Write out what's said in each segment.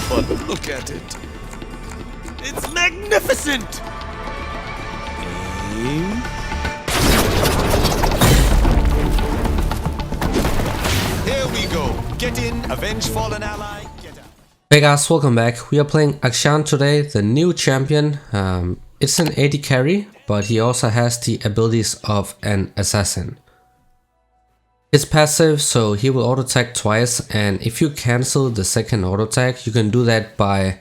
But look at it. It's magnificent! Aim. Here we go. Get in, avenge fallen ally, get out. Hey guys, welcome back. We are playing Akshan today, the new champion. It's an AD carry, but he also has the abilities of an assassin. It's passive, so he will auto attack twice, and if you cancel the second auto attack, you can do that by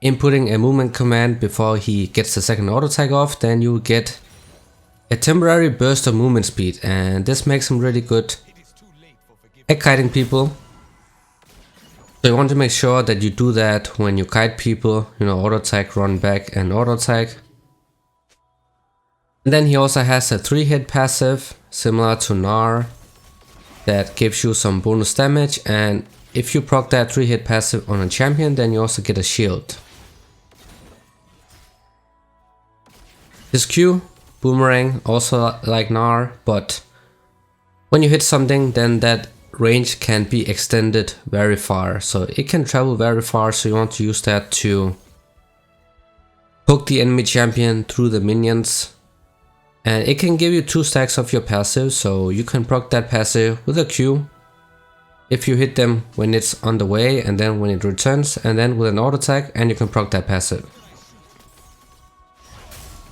inputting a movement command before he gets the second auto attack off. Then you will get a temporary burst of movement speed, and this makes him really good at kiting people. So you want to make sure that you do that when you kite people, you know, auto attack, run back and auto attack. And then he also has a 3-hit passive similar to Gnar that gives you some bonus damage, and if you proc that 3-hit passive on a champion, then you also get a shield. His Q, Boomerang, also like Gnar, but when you hit something, then that range can be extended very far, so it can travel very far, so you want to use that to poke the enemy champion through the minions. And it can give you 2 stacks of your passive, so you can proc that passive with a Q if you hit them when it's on the way, and then when it returns, and then with an auto attack, and you can proc that passive.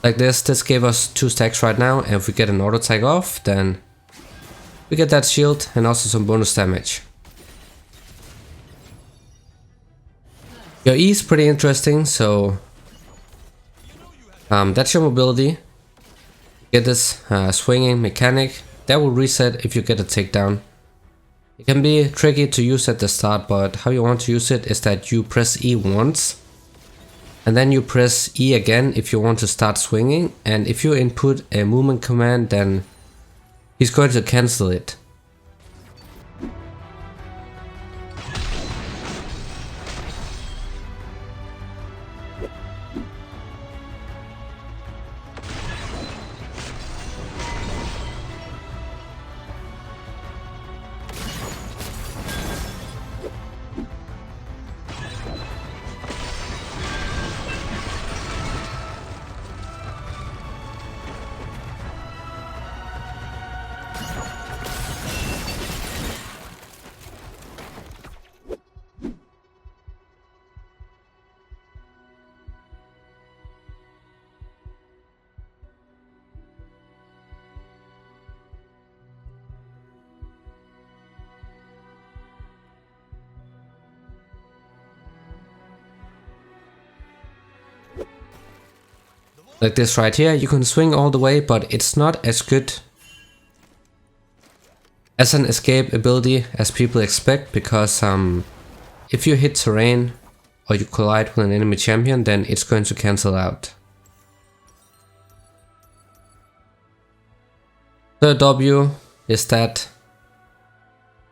Like this gave us 2 stacks right now, and if we get an auto attack off, then we get that shield and also some bonus damage. Your E is pretty interesting, so that's your mobility. Get this swinging mechanic that will reset if you get a takedown. It can be tricky to use at the start, but how you want to use it is that you press E once and then you press E again if you want to start swinging, and if you input a movement command, then he's going to cancel it. Like this right here, you can swing all the way, but it's not as good as an escape ability as people expect, because if you hit terrain or you collide with an enemy champion, then it's going to cancel out. Third W is that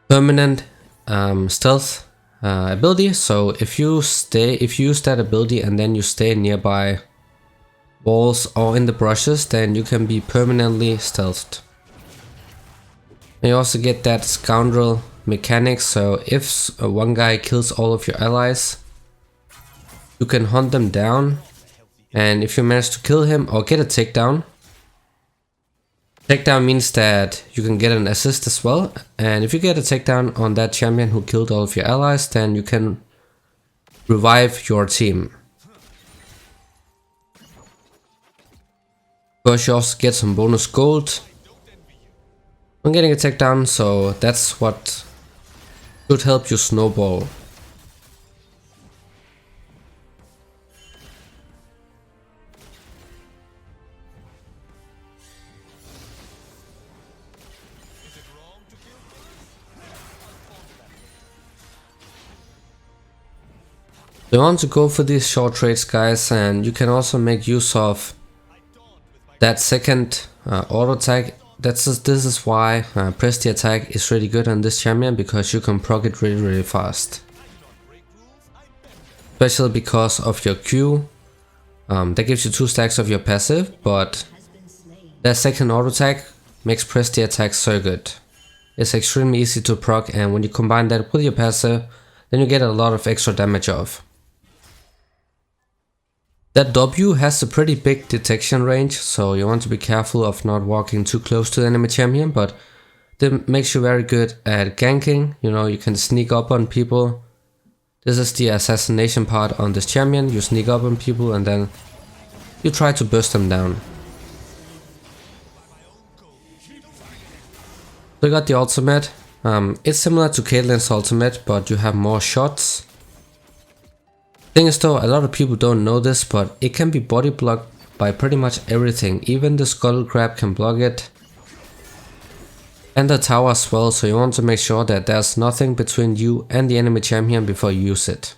permanent stealth ability. So if you use that ability and then you stay nearby walls or in the brushes, then you can be permanently stealthed. And you also get that scoundrel mechanic, so if one guy kills all of your allies, you can hunt them down, and if you manage to kill him or get a takedown, takedown means that you can get an assist as well, and if you get a takedown on that champion who killed all of your allies, then you can revive your team. Of course, you also get some bonus gold when getting a takedown, so that's what should help you snowball. You want to go for these short trades, guys, and you can also make use of that second auto attack. This is why press the attack is really good on this champion, because you can proc it really fast. Especially because of your Q. That gives you 2 stacks of your passive, but that second auto attack makes press the attack so good. is extremely easy to proc, and when you combine that with your passive, then you get a lot of extra damage off. That W has a pretty big detection range, so you want to be careful of not walking too close to the enemy champion, but that makes you very good at ganking. You know, you can sneak up on people. This is the assassination part on this champion. You sneak up on people and then you try to burst them down. So you got the ultimate. It's similar to Caitlyn's ultimate, but you have more shots. Thing is though, a lot of people don't know this, but it can be body blocked by pretty much everything. Even the scuttle crab can block it. And the tower as well, so you want to make sure that there's nothing between you and the enemy champion before you use it.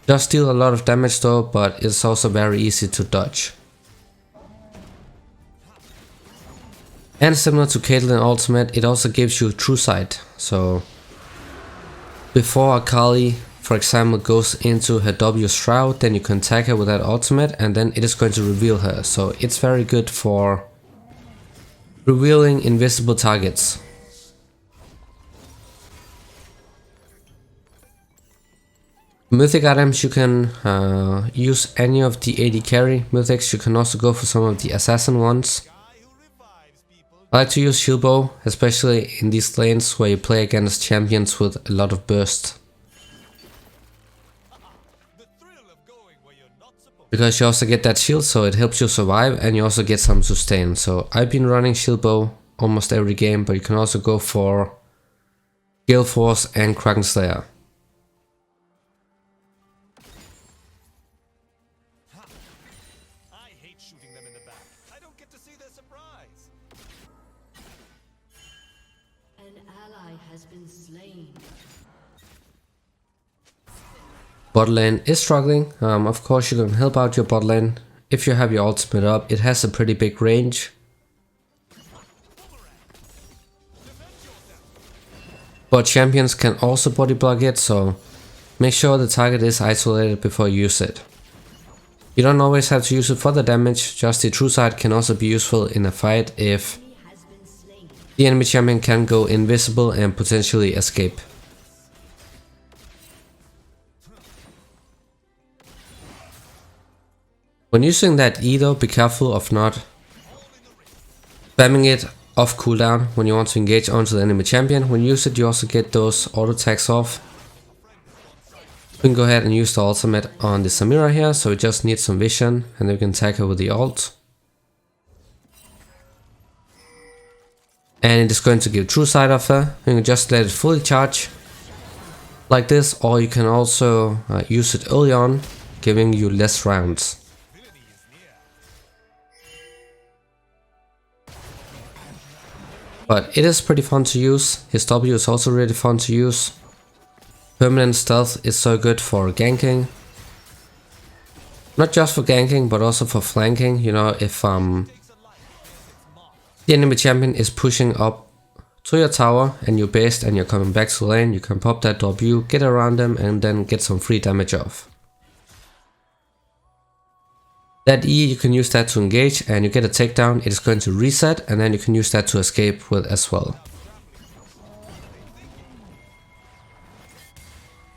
Does deal a lot of damage though, but it's also very easy to dodge. And similar to Caitlyn ultimate, it also gives you true sight. So before Akali, for example, goes into her W shroud, then you can tag her with that ultimate and then it is going to reveal her. So it's very good for revealing invisible targets. Mythic items, you can use any of the AD carry mythics. You can also go for some of the assassin ones. I like to use shield bow, especially in these lanes where you play against champions with a lot of burst. Because you also get that shield, so it helps you survive, and you also get some sustain. So I've been running shield bow almost every game, but you can also go for Gale Force and Kraken Slayer. Bot lane is struggling. Of course you can help out your bot lane. If you have your ultimate up, it has a pretty big range. But champions can also body block it, so make sure the target is isolated before you use it. You don't always have to use it for the damage, just the true sight can also be useful in a fight if the enemy champion can go invisible and potentially escape. When using that E though, be careful of not spamming it off cooldown when you want to engage onto the enemy champion. When you use it, you also get those auto attacks off. You can go ahead and use the ultimate on the Samira here, so it just needs some vision, and then you can tag her with the ult. And it is going to give true sight of her. You can just let it fully charge like this, or you can also use it early on, giving you less rounds. But it is pretty fun to use. His W is also really fun to use. Permanent stealth is so good for ganking. Not just for ganking, but also for flanking. You know, if the enemy champion is pushing up to your tower and you're based and you're coming back to lane, you can pop that W, get around them, and then get some free damage off. That E, you can use that to engage and you get a takedown, it is going to reset, and then you can use that to escape with as well.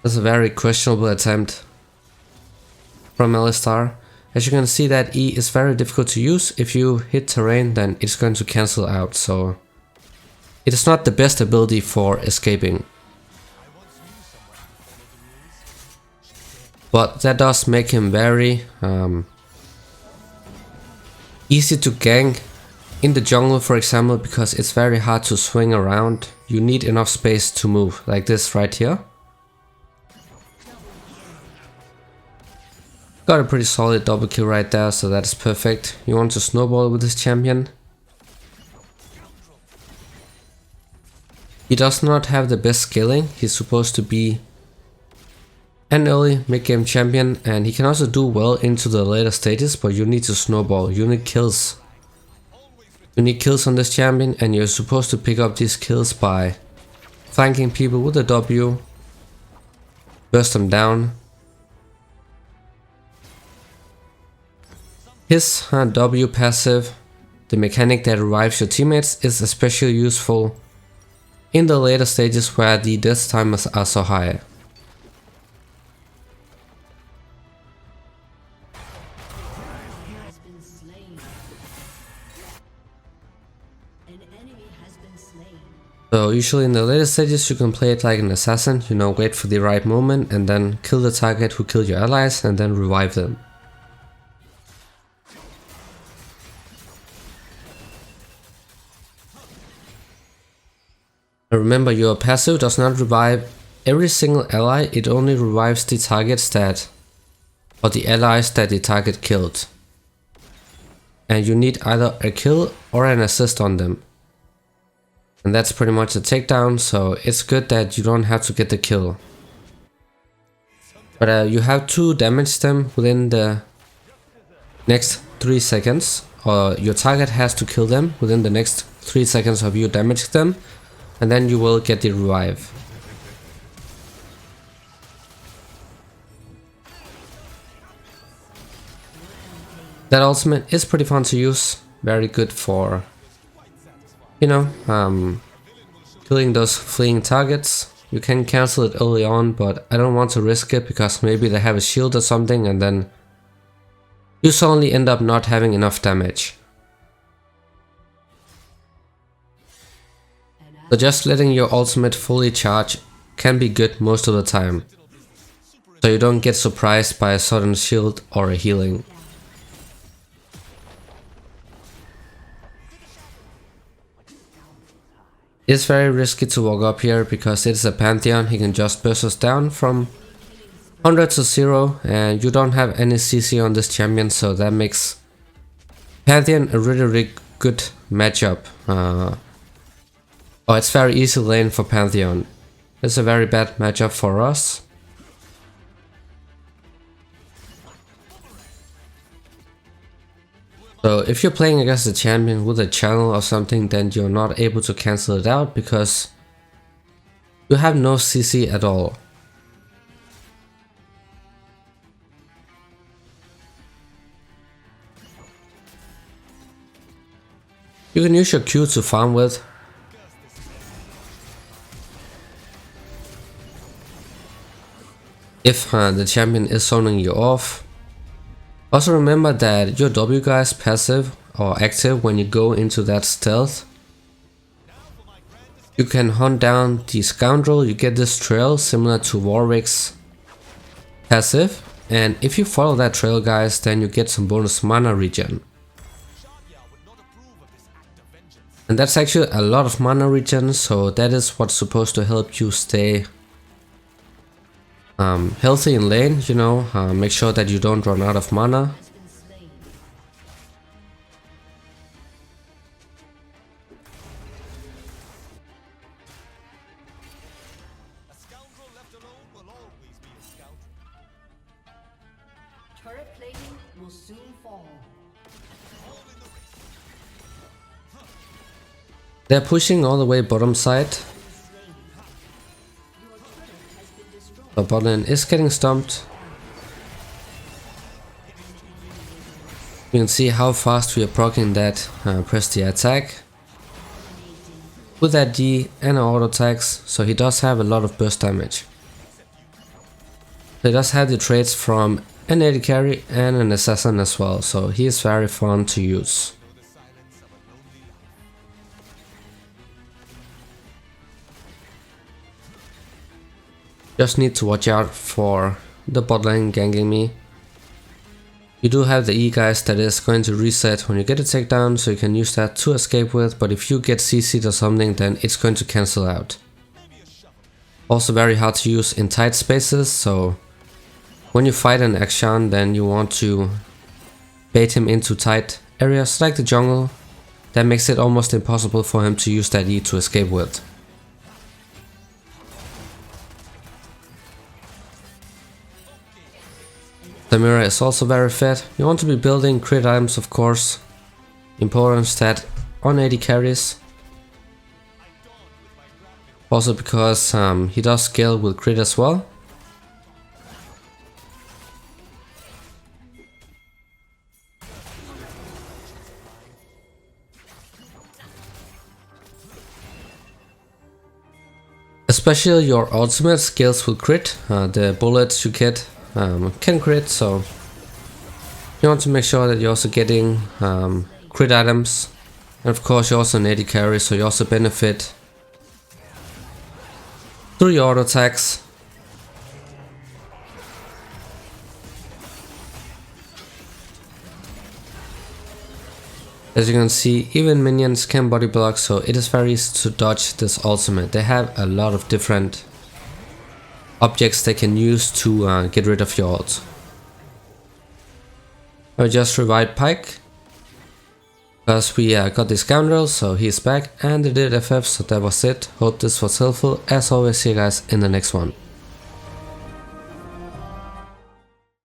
That's a very questionable attempt from Alistar. As you can see, that E is very difficult to use. If you hit terrain, then it's going to cancel out, so it is not the best ability for escaping. But that does make him very easy to gank in the jungle, for example, because it's very hard to swing around. You need enough space to move, like this right here. Got a pretty solid double kill right there, so that's perfect. You want to snowball with this champion. He does not have the best scaling. He's supposed to be an early mid-game champion, and he can also do well into the later stages, but you need to snowball. You need kills. You need kills on this champion, and you're supposed to pick up these kills by flanking people with a W, burst them down. His W passive, the mechanic that revives your teammates, is especially useful in the later stages where the death timers are so high. So usually in the later stages you can play it like an assassin, you know, wait for the right moment and then kill the target who killed your allies and then revive them. Remember, your passive does not revive every single ally, it only revives the targets that, or the allies that the target killed. And you need either a kill or an assist on them. And that's pretty much a takedown, so it's good that you don't have to get the kill. But you have to damage them within the next 3 seconds, or your target has to kill them within the next 3 seconds of you damaging them. And then you will get the revive. That ultimate is pretty fun to use, very good for, you know, killing those fleeing targets. You can cancel it early on, but I don't want to risk it because maybe they have a shield or something and then you suddenly end up not having enough damage. So just letting your ultimate fully charge can be good most of the time, so you don't get surprised by a sudden shield or a healing. It's very risky to walk up here because it's a Pantheon. He can just burst us down from 100 to 0 and you don't have any CC on this champion, so that makes Pantheon a really good matchup. Oh, it's very easy lane for Pantheon. It's a very bad matchup for us. So if you're playing against a champion with a channel or something, then you're not able to cancel it out because you have no CC at all. You can use your Q to farm with. If the champion is zoning you off. Also remember that your W guy is passive or active when you go into that stealth. You can hunt down the scoundrel, you get this trail similar to Warwick's passive, and if you follow that trail, guys, then you get some bonus mana regen. And that's actually a lot of mana regen, so that is what's supposed to help you stay healthy in lane, you know, make sure that you don't run out of mana. Turret plating will soon fall. They're pushing all the way bottom side. The bot lane is getting stumped. You can see how fast we are proccing that press the attack with that D and auto attacks, so he does have a lot of burst damage. He does have the traits from an AD carry and an assassin as well, so he is very fun to use. Just need to watch out for the bot lane ganking me. You do have the E guys that is going to reset when you get a takedown, so you can use that to escape with, but if you get CC'd or something, then it's going to cancel out. Also very hard to use in tight spaces, so When you fight an Akshan, then you want to bait him into tight areas like the jungle. That makes it almost impossible for him to use that E to escape with. The mirror is also very fat. You want to be building crit items, of course. Important stat on AD carries. Also because he does scale with crit as well. Especially your ultimate scales with crit. The bullets you get can crit, so you want to make sure that you're also getting crit items. And of course you're also an AD carry, so you also benefit through your auto attacks. As you can see, even minions can body block, so it is very easy to dodge this ultimate. They have a lot of different objects they can use to get rid of your ult. I just revived Pike because we got this scoundrel, so he's back, and they did FF, so that was it. Hope this was helpful. As always, see you guys in the next one.